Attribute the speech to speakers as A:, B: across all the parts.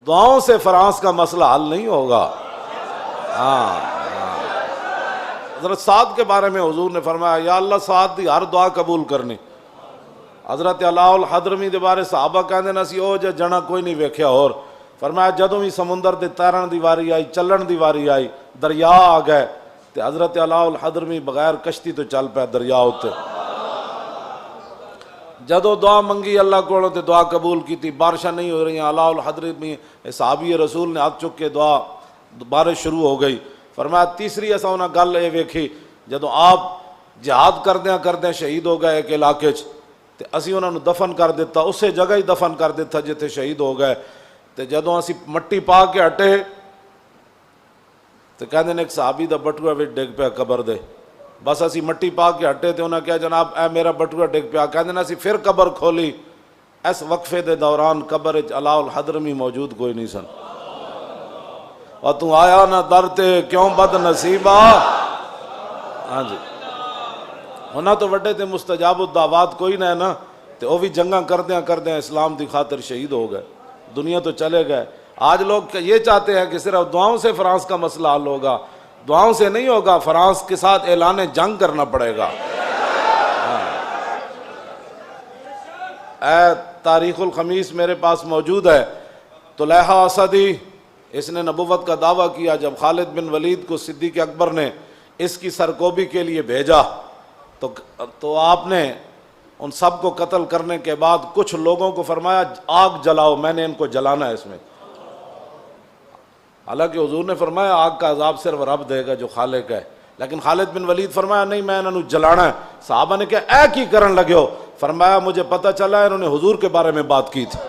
A: دعاؤں سے فرانس کا مسئلہ حل نہیں ہوگا۔ ہاں، حضرت سعد کے بارے میں حضور نے فرمایا یا اللہ سعد دی ہر دعا قبول کرنی۔ حضرت علاء الحضرمی دے بارے صحابہ کہندے نا سی او جنا کوئی نہیں ویکھیا، اور فرمایا جدوں بھی سمندر دے تیرن دی واری آئی، چلن دی واری آئی، دریا آ گئے تے حضرت علاء الحضرمی بغیر کشتی تو چل پیا دریا اتے۔ جدو دعا منگی اللہ کو تے دعا قبول کی تھی، بارشاں نہیں ہو رہی ہیں، علاء الحضرمی صحابی رسول نے ہاتھ چک کے دعا، بارش شروع ہو گئی۔ فرمایا تیسری اساں انہاں گل اے ویکھی جدو آپ جہاد کردیاں شہید ہو گئے ایک علاقے چ تے اسی انہاں نو دفن کر دیتا، اسے جگہ ہی دفن کر دیتا جتھے شہید ہو گئے تے جدو اسی مٹی پا کے ہٹے تے کہندے نے ایک صحابی دا بٹوا وچ ڈگ پیا قبر دے، بس اسی مٹی پا کے ہٹے تے انہاں کہا جناب اے میرا بٹوا ڈگ پیا، کہندے نے اسی پھر قبر کھولی، اس وقفے دے دوران قبر وچ علاء الحضرمی موجود کوئی نہیں سن۔ اور تو آیا نہ در تے کیوں بد نصیبا۔ ہاں جی، ہونا تو وڈے تے مستجاب الدعوات کوئی نہ ہے نا، تے وہ بھی جنگاں کردیاں اسلام دی خاطر شہید ہو گئے، دنیا تو چلے گئے۔ آج لوگ یہ چاہتے ہیں کہ صرف دعاؤں سے فرانس کا مسئلہ حل ہوگا، دعاؤں سے نہیں ہوگا، فرانس کے ساتھ اعلان جنگ کرنا پڑے گا۔ اے تاریخ الخمیس میرے پاس موجود ہے، طلحہ اسدی اس نے نبوت کا دعویٰ کیا جب خالد بن ولید کو صدیق اکبر نے اس کی سرکوبی کے لیے بھیجا تو آپ نے ان سب کو قتل کرنے کے بعد کچھ لوگوں کو فرمایا آگ جلاؤ، میں نے ان کو جلانا ہے اس میں۔ حالانکہ حضور نے فرمایا آگ کا عذاب صرف رب دے گا جو خالق ہے، لیکن خالد بن ولید فرمایا نہیں میں انہوں نے جلانا ہے۔ صحابہ نے کہا اے کی کرن لگے ہو؟ فرمایا مجھے پتہ چلا انہوں نے حضور کے بارے میں بات کی تھی۔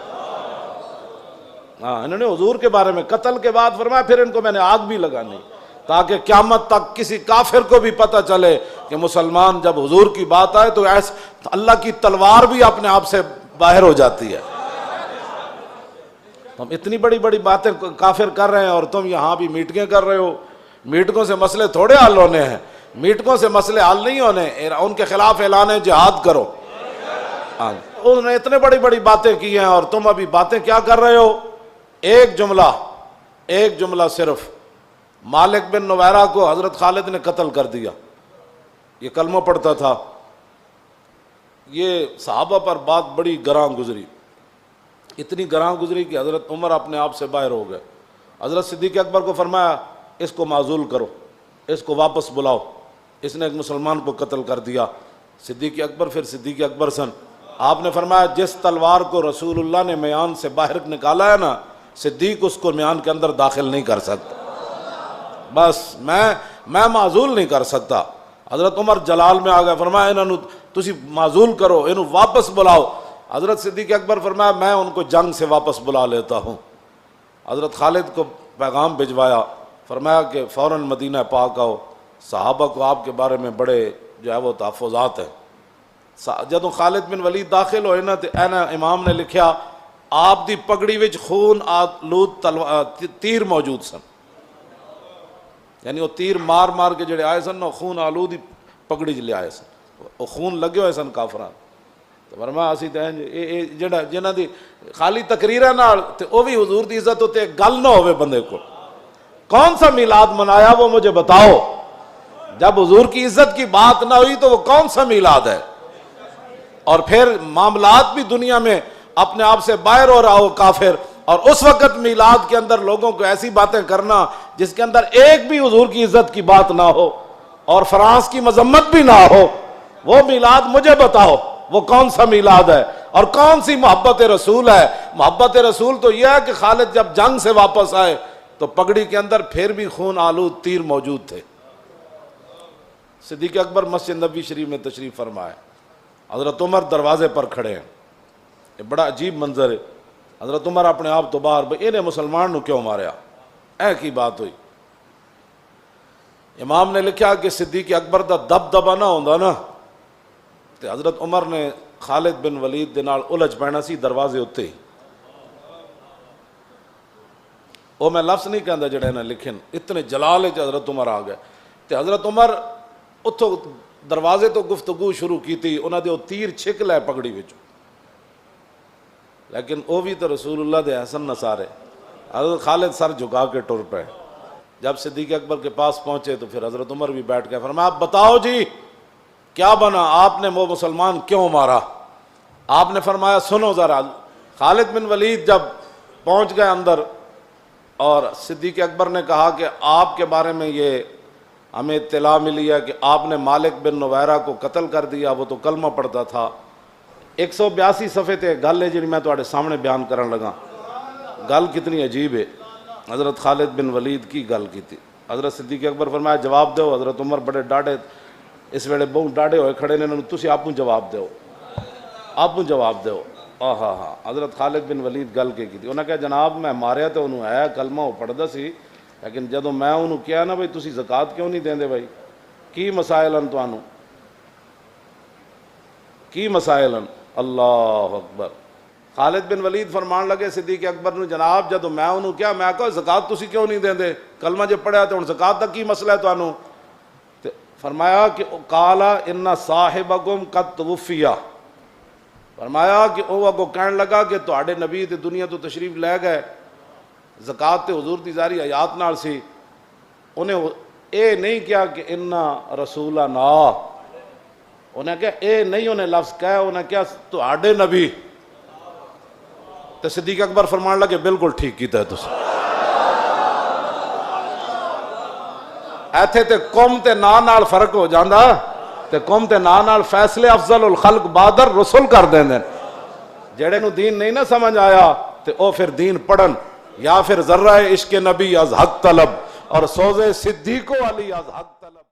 A: ہاں، انہوں نے حضور کے بارے میں، قتل کے بعد فرمایا پھر ان کو میں نے آگ بھی لگانی تاکہ قیامت تک کسی کافر کو بھی پتہ چلے کہ مسلمان جب حضور کی بات آئے تو ایسے اللہ کی تلوار بھی اپنے آپ سے باہر ہو جاتی ہے۔ ہم اتنی بڑی بڑی باتیں کافر کر رہے ہیں اور تم یہاں بھی میٹنگیں کر رہے ہو۔ میٹنگوں سے مسئلے تھوڑے حل ہونے ہیں، میٹنگوں سے مسئلے حل نہیں ہونے، ان کے خلاف اعلان جہاد کرو۔ انہوں نے اتنے بڑی بڑی باتیں کی ہیں اور تم ابھی باتیں کیا کر رہے ہو؟ ایک جملہ صرف، مالک بن نویرہ کو حضرت خالد نے قتل کر دیا، یہ کلمہ پڑھتا تھا، یہ صحابہ پر بات بڑی گراں گزری، اتنی گراں گزری کہ حضرت عمر اپنے آپ سے باہر ہو گئے۔ حضرت صدیق اکبر کو فرمایا اس کو معزول کرو، اس کو واپس بلاؤ، اس نے ایک مسلمان کو قتل کر دیا۔ صدیق اکبر پھر صدیق اکبر سن، آپ نے فرمایا جس تلوار کو رسول اللہ نے میان سے باہر نکالا ہے نا، صدیق اس کو میان کے اندر داخل نہیں کر سکتا، بس میں معزول نہیں کر سکتا۔ حضرت عمر جلال میں آ گئے، فرمایا انہوں تسی معزول کرو، انہوں واپس بلاؤ۔ حضرت صدیق اکبر فرمایا میں ان کو جنگ سے واپس بلا لیتا ہوں۔ حضرت خالد کو پیغام بھجوایا، فرمایا کہ فوراً مدینہ پاک آؤ، صحابہ کو آپ کے بارے میں بڑے جو ہے وہ تحفظات ہیں۔ جدوں خالد بن ولید داخل ہوئے نا تو امام نے لکھیا آپ دی پگڑی وچ خون آلود تیر موجود سن، یعنی وہ تیر مار مار کے جڑے آئے سن خون آلود ہی پگڑی لے آئے سن، وہ خون لگے ہوئے سن کافران۔ تو فرمایا اسی تے جڑا جنہاں دی خالی تقریراں نال تے او بھی حضور دی عزت تے گل نہ ہوے بندے کو، کون سا میلاد منایا وہ مجھے بتاؤ؟ جب حضور کی عزت کی بات نہ ہوئی تو وہ کون سا میلاد ہے؟ اور پھر معاملات بھی دنیا میں اپنے آپ سے باہر ہو رہا ہو کافر، اور اس وقت میلاد کے اندر لوگوں کو ایسی باتیں کرنا جس کے اندر ایک بھی حضور کی عزت کی بات نہ ہو اور فرانس کی مذمت بھی نہ ہو، وہ میلاد مجھے بتاؤ وہ کون سا میلاد ہے اور کون سی محبت رسول ہے؟ محبت رسول تو یہ ہے کہ خالد جب جنگ سے واپس آئے تو پگڑی کے اندر پھر بھی خون آلود تیر موجود تھے۔ صدیق اکبر مسجد نبوی شریف میں تشریف فرمائے، حضرت عمر دروازے پر کھڑے ہیں، یہ بڑا عجیب منظر ہے۔ حضرت عمر اپنے آپ تو باہر بھئی انہیں مسلمان نو کیوں ماریا، اے کی بات ہوئی؟ امام نے لکھا کہ صدیق اکبر دا دبدبا نہ ہوندا نا تے حضرت عمر نے خالد بن ولید دے نال الجھ پینا سی دروازے اتے ہی۔ وہ میں لفظ نہیں کہندا جڑے نے لکھن، اتنے جلال وچ حضرت عمر آ گئے تے حضرت عمر اتھوں دروازے تو گفتگو شروع کی تھی، انہاں دے تیر چھک لے پگڑی وچ، لیکن وہ بھی تو رسول اللہ دے حسن نصارے، حضرت خالد سر جھکا کے ٹر پے. جب صدیق اکبر کے پاس پہنچے تو پھر حضرت عمر بھی بیٹھ گئے. فرمایا آپ بتاؤ جی کیا بنا, آپ نے وہ مسلمان کیوں مارا؟ آپ نے فرمایا سنو ذرا. خالد بن ولید جب پہنچ گئے اندر اور صدیق اکبر نے کہا کہ آپ کے بارے میں یہ ہمیں اطلاع ملی ہے کہ آپ نے مالک بن نویرہ کو قتل کر دیا, وہ تو کلمہ پڑھتا تھا. 182 صفحے تے گل ہے جی میں تواڈے سامنے بیان کرن لگا. گل کتنی عجیب ہے. حضرت خالد بن ولید کی گل کی تھی. حضرت صدیق اکبر فرمایا جواب دو. حضرت عمر بڑے ڈاڈے اس ویلے بہت ڈاڈے ہوئے کھڑے نے, تسی آپ جواب دو, آپ جواب دو. ہاں حضرت خالد بن ولید گل کی تھی. انہیں کہا جناب میں ماریا تو انہوں ہے کلمہ وہ پڑھدا سی, لیکن جدوں میں انہوں کیا نا بھائی تسی زکوٰۃ کیوں نہیں دیندے بھائی, کی مسائل ہیں تانوں, کی مسائل ہیں. اللہ اکبر. خالد بن ولید فرمان لگے صدیق اکبر نے جناب جدوں میں انہوں کیا میں کہا زکوٰۃ تسی کیوں نہیں دیندے, کلمہ جے پڑھیا تو ہن زکوٰۃ دا کی مسئلہ ہے تانوں؟ فرمایا کہ قالا ان صاحبکم قد توفی, فرمایا کہ وہ اگوں کہن لگا کہ تواڈے نبی تے دنیا تو تشریف لے گئے, زکوٰۃ تے حضور دی ظاہری حیات نال سی. انہیں اے نہیں کیا کہ ان رسولنا, انہیں کہا اے نہیں انہیں لفظ کہا, انہیں کیا تواڈے نبی. تے صدیق اکبر فرمان لگے بالکل ٹھیک کیتا ہے تسی. ایتھے تے قوم تے نا نال فرق ہو جاندا, تے قوم تے نا نال فیصلے افضل الخلق بادر رسول کر دیندے. جڑے نو دین نہیں نہ سمجھ آیا تے او پھر دین پڑھن, یا پھر ذرہ عشق نبی از حق طلب اور سوزے صدیق علی از حق طلب.